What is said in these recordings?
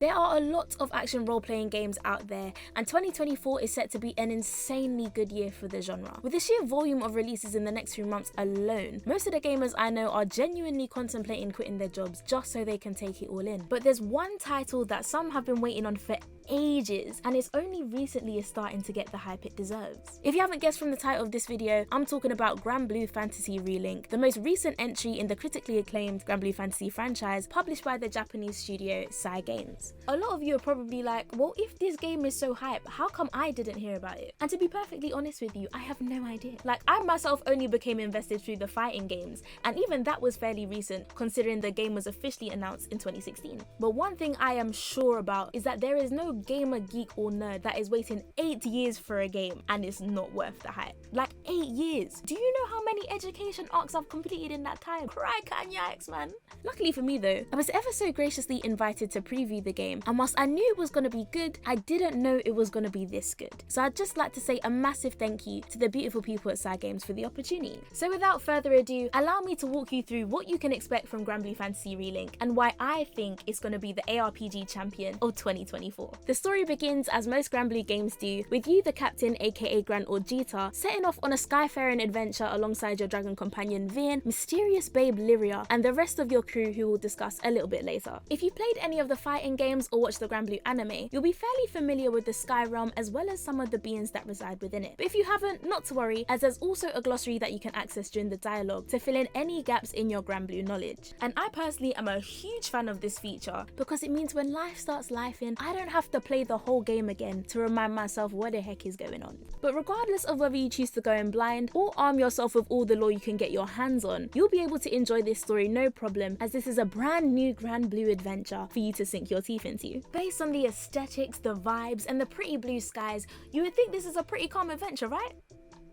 There are a lot of action role-playing games out there, and 2024 is set to be an insanely good year for the genre. With the sheer volume of releases in the next few months alone, most of the gamers I know are genuinely contemplating quitting their jobs just so they can take it all in. But there's one title that some have been waiting on for ages, and it's only recently is starting to get the hype it deserves. If you haven't guessed from the title of this video, I'm talking about Granblue Fantasy Relink, the most recent entry in the critically acclaimed Granblue Fantasy franchise published by the Japanese studio Cygames. A lot of you are probably like, well, if this game is so hype, how come I didn't hear about it? And to be perfectly honest with you, I have no idea. Like, I myself only became invested through the fighting games, and even that was fairly recent considering the game was officially announced in 2016. But one thing I am sure about is that there is no gamer, geek or nerd that is waiting 8 years for a game and it's not worth the hype. Like 8 years. Do you know how many education arcs I've completed in that time? Cry Kanye X, man. Luckily for me though, I was ever so graciously invited to preview the game, and whilst I knew it was going to be good, I didn't know it was going to be this good. So I'd just like to say a massive thank you to the beautiful people at Cygames for the opportunity. So without further ado, allow me to walk you through what you can expect from Granblue Fantasy Relink and why I think it's going to be the ARPG champion of 2024. The story begins, as most Granblue games do, with you, the captain aka Grant or Jeter, setting off on a skyfaring adventure alongside your dragon companion Vin, mysterious babe Lyria, and the rest of your crew, who we'll discuss a little bit later. If you played any of the fighting games or watched the Granblue anime, you'll be fairly familiar with the Sky Realm as well as some of the beings that reside within it. But if you haven't, not to worry, as there's also a glossary that you can access during the dialogue to fill in any gaps in your Granblue knowledge. And I personally am a huge fan of this feature because it means when life starts lifing, I don't have to play the whole game again to remind myself what the heck is going on. But regardless of whether you choose to go in blind or arm yourself with all the lore you can get your hands on, you'll be able to enjoy this story no problem, as this is a brand new Granblue adventure for you to sink your teeth into. Based on the aesthetics, the vibes and the pretty blue skies, you would think this is a pretty calm adventure, right?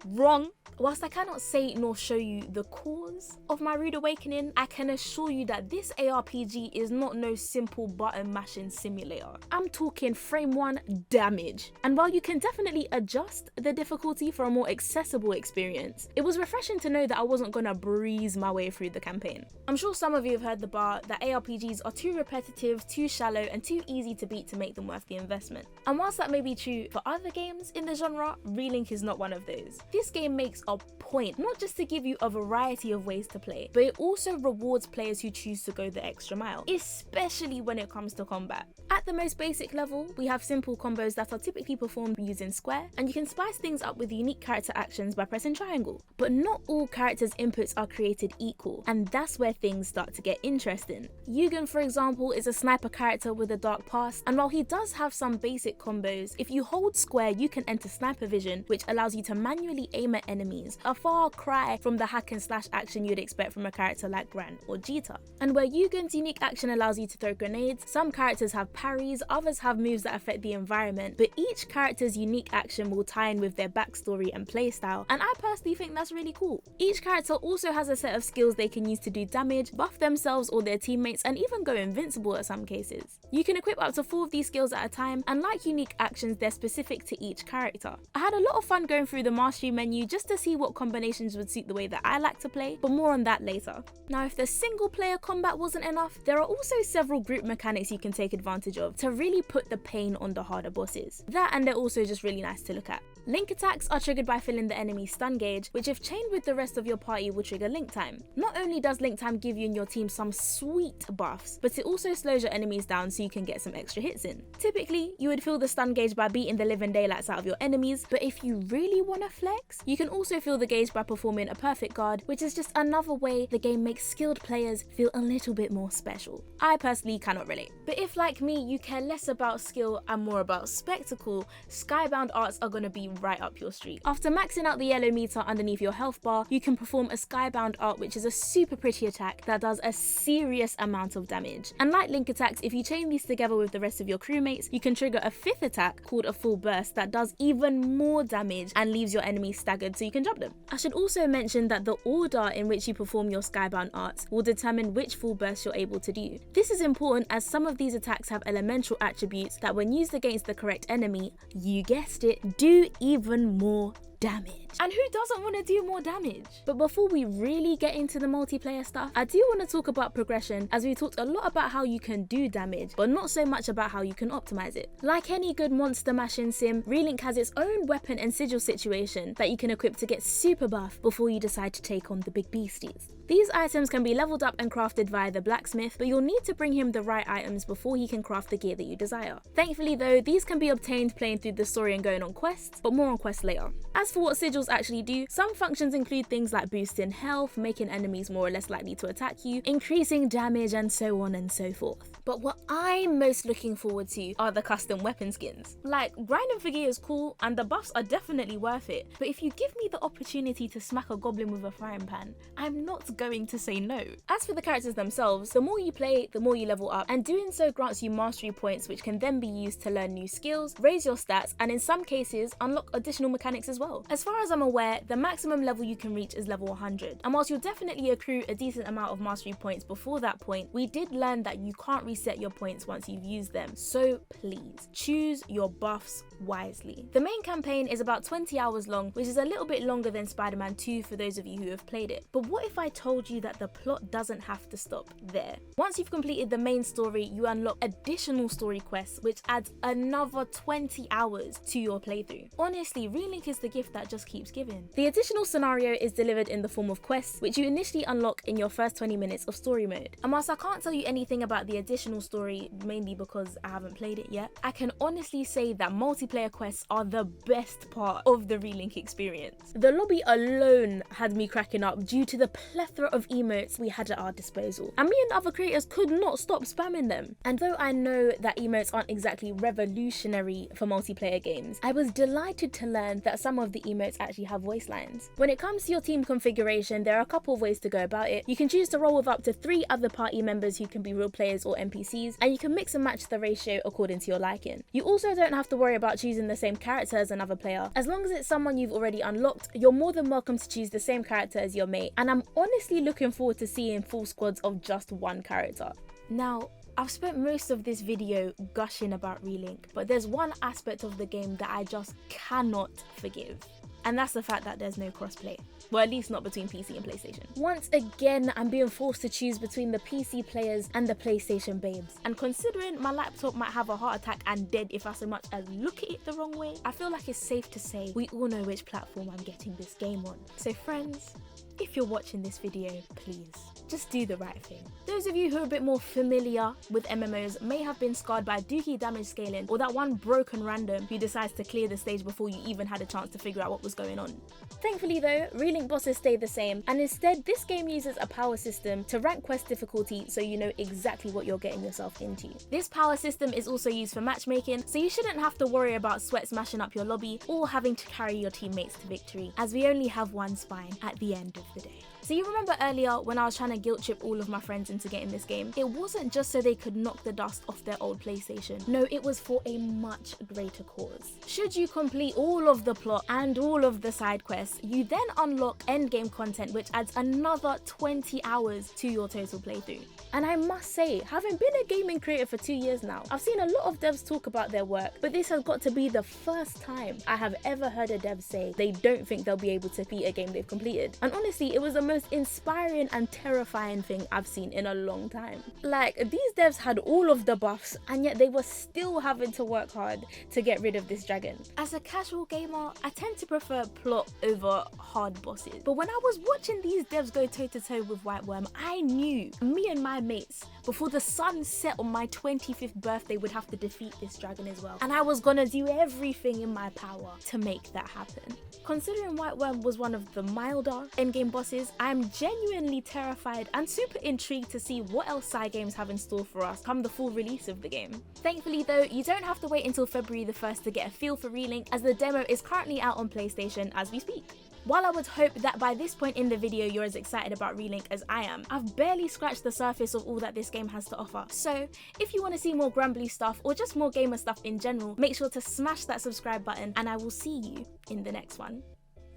Wrong. Whilst I cannot say nor show you the cause of my rude awakening, I can assure you that this ARPG is not no simple button mashing simulator. I'm talking frame 1 damage. And while you can definitely adjust the difficulty for a more accessible experience, it was refreshing to know that I wasn't gonna breeze my way through the campaign. I'm sure some of you have heard the bar that ARPGs are too repetitive, too shallow and too easy to beat to make them worth the investment. And whilst that may be true for other games in the genre, Relink is not one of those. This game makes a point not just to give you a variety of ways to play, but it also rewards players who choose to go the extra mile, especially when it comes to combat. At the most basic level, we have simple combos that are typically performed using square, and you can spice things up with unique character actions by pressing triangle. But not all characters' inputs are created equal, and that's where things start to get interesting. Yugen, for example, is a sniper character with a dark past, and while he does have some basic combos, if you hold square you can enter sniper vision, which allows you to manually aim at enemies, a far cry from the hack and slash action you'd expect from a character like Grant or Jeter. And where Yugen's unique action allows you to throw grenades, some characters have parries, others have moves that affect the environment, but each character's unique action will tie in with their backstory and playstyle, and I personally think that's really cool. Each character also has a set of skills they can use to do damage, buff themselves or their teammates, and even go invincible at some cases. You can equip up to 4 of these skills at a time, and like unique actions, they're specific to each character. I had a lot of fun going through the mastery menu just to see what combinations would suit the way that I like to play, but more on that later. Now, if the single player combat wasn't enough, there are also several group mechanics you can take advantage of to really put the pain on the harder bosses. That, and they're also just really nice to look at. Link attacks are triggered by filling the enemy's stun gauge, which if chained with the rest of your party will trigger link time. Not only does link time give you and your team some sweet buffs, but it also slows your enemies down so you can get some extra hits in. Typically, you would fill the stun gauge by beating the living daylights out of your enemies, but if you really want to flex, you can also fill the gauge by performing a perfect guard, which is just another way the game makes skilled players feel a little bit more special. I personally cannot relate. But if, like me, you care less about skill and more about spectacle, Skybound arts are going to be right up your street. After maxing out the yellow meter underneath your health bar, you can perform a Skybound art, which is a super pretty attack that does a serious amount of damage. And like link attacks, if you chain these together with the rest of your crewmates, you can trigger a 5th attack called a full burst that does even more damage and leaves your enemies staggered so you can drop them. I should also mention that the order in which you perform your Skybound arts will determine which full burst you're able to do. This is important as some of these attacks have elemental attributes that when used against the correct enemy, you guessed it, do even more damage. And who doesn't want to do more damage? But before we really get into the multiplayer stuff, I do want to talk about progression, as we talked a lot about how you can do damage, but not so much about how you can optimize it. Like any good monster mashing sim, Relink has its own weapon and sigil situation that you can equip to get super buff before you decide to take on the big beasties. These items can be leveled up and crafted via the blacksmith, but you'll need to bring him the right items before he can craft the gear that you desire. Thankfully though, these can be obtained playing through the story and going on quests, but more on quests later. As for what sigils actually do, some functions include things like boosting health, making enemies more or less likely to attack you, increasing damage, and so on and so forth. But what I'm most looking forward to are the custom weapon skins. Like, grinding for gear is cool and the buffs are definitely worth it, but if you give me the opportunity to smack a goblin with a frying pan, I'm not going to say no. As for the characters themselves, the more you play, the more you level up, and doing so grants you mastery points which can then be used to learn new skills, raise your stats, and in some cases unlock additional mechanics as well. As far as I'm aware, the maximum level you can reach is level 100, and whilst you'll definitely accrue a decent amount of mastery points before that point, we did learn that you can't reset your points once you've used them, so please choose your buffs wisely. The main campaign is about 20 hours long, which is a little bit longer than Spider-Man 2 for those of you who have played it. But what if I told you that the plot doesn't have to stop there? Once you've completed the main story, you unlock additional story quests, which adds another 20 hours to your playthrough. Honestly, Relink is the gift that just keeps giving. The additional scenario is delivered in the form of quests, which you initially unlock in your first 20 minutes of story mode. And whilst I can't tell you anything about the additional story, mainly because I haven't played it yet, I can honestly say that multiplayer quests are the best part of the Relink experience. The lobby alone had me cracking up due to the plethora of emotes we had at our disposal, and me and other creators could not stop spamming them. And though I know that emotes aren't exactly revolutionary for multiplayer games, I was delighted to learn that some of the emotes actually have voice lines. When it comes to your team configuration, there are a couple of ways to go about it. You can choose to roll with up to 3 other party members who can be real players or NPCs, and you can mix and match the ratio according to your liking. You also don't have to worry about choosing the same character as another player. As long as it's someone you've already unlocked, you're more than welcome to choose the same character as your mate, and I'm honestly looking forward to seeing full squads of just one character. Now, I've spent most of this video gushing about Relink, but there's one aspect of the game that I just cannot forgive. And that's the fact that there's no crossplay. Well, at least not between PC and PlayStation. Once again, I'm being forced to choose between the PC players and the PlayStation babes. And considering my laptop might have a heart attack and dead if I so much as look at it the wrong way, I feel like it's safe to say we all know which platform I'm getting this game on. So friends, if you're watching this video, please, just do the right thing. Those of you who are a bit more familiar with MMOs may have been scarred by dookie damage scaling, or that one broken random who decides to clear the stage before you even had a chance to figure out what was going on. Thankfully though, Relink bosses stay the same, and instead this game uses a power system to rank quest difficulty so you know exactly what you're getting yourself into. This power system is also used for matchmaking, so you shouldn't have to worry about sweat smashing up your lobby or having to carry your teammates to victory, as we only have one spine at the end of the day. So you remember earlier when I was trying to guilt trip all of my friends into getting this game? It wasn't just so they could knock the dust off their old PlayStation. No, it was for a much greater cause. Should you complete all of the plot and all of the side quests, you then unlock endgame content, which adds another 20 hours to your total playthrough. And I must say, having been a gaming creator for 2 years now, I've seen a lot of devs talk about their work, but this has got to be the first time I have ever heard a dev say they don't think they'll be able to beat a game they've completed. And honestly, it was the most inspiring and terrifying thing I've seen in a long time. Like, these devs had all of the buffs, and yet they were still having to work hard to get rid of this dragon. As a casual gamer, I tend to prefer plot over hard bosses, but when I was watching these devs go toe to toe with White Worm, I knew me and my mates, before the sun set on my 25th birthday, would have to defeat this dragon as well, and I was gonna do everything in my power to make that happen. Considering White Worm was one of the milder endgame bosses, I'm genuinely terrified and super intrigued to see what else Cygames have in store for us come the full release of the game. Thankfully though, you don't have to wait until February the 1st to get a feel for Relink, as the demo is currently out on PlayStation as we speak. While I would hope that by this point in the video you're as excited about Relink as I am, I've barely scratched the surface of all that this game has to offer. So if you want to see more Granblue stuff or just more gamer stuff in general, make sure to smash that subscribe button, and I will see you in the next one.